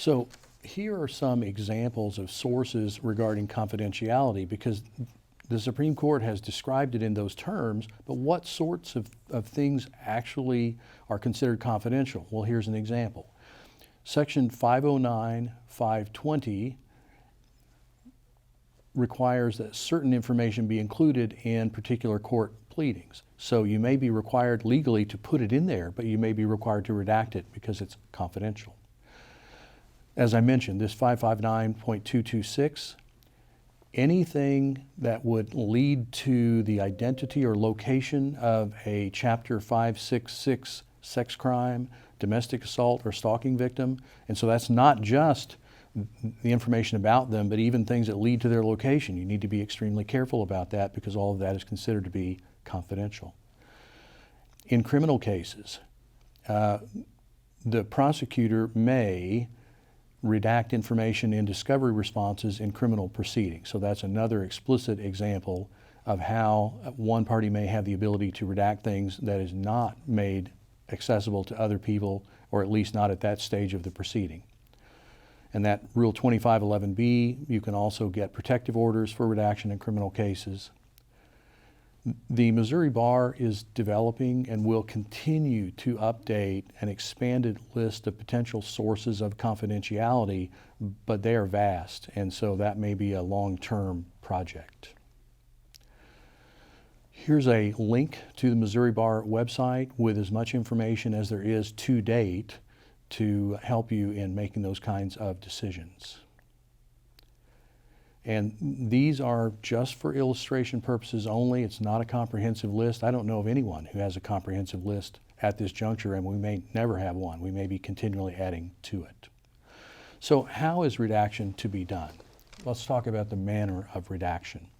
So here are some examples of sources regarding confidentiality, because the Supreme Court has described it in those terms, but what sorts of things actually are considered confidential? Well, here's an example. Section 509-520 requires that certain information be included in particular court pleadings. So you may be required legally to put it in there, but you may be required to redact it because it's confidential. As I mentioned, this 559.226, anything that would lead to the identity or location of a Chapter 566 sex crime, domestic assault, or stalking victim, and so that's not just the information about them, but even things that lead to their location. You need to be extremely careful about that because all of that is considered to be confidential. In criminal cases, the prosecutor may redact information in discovery responses in criminal proceedings. So that's another explicit example of how one party may have the ability to redact things that is not made accessible to other people, or at least not at that stage of the proceeding. And that Rule 2511B, you can also get protective orders for redaction in criminal cases. The Missouri Bar is developing and will continue to update an expanded list of potential sources of confidentiality, but they are vast, and so that may be a long-term project. Here's a link to the Missouri Bar website with as much information as there is to date to help you in making those kinds of decisions. And these are just for illustration purposes only. It's not a comprehensive list. I don't know of anyone who has a comprehensive list at this juncture, and we may never have one. We may be continually adding to it. So how is redaction to be done? Let's talk about the manner of redaction.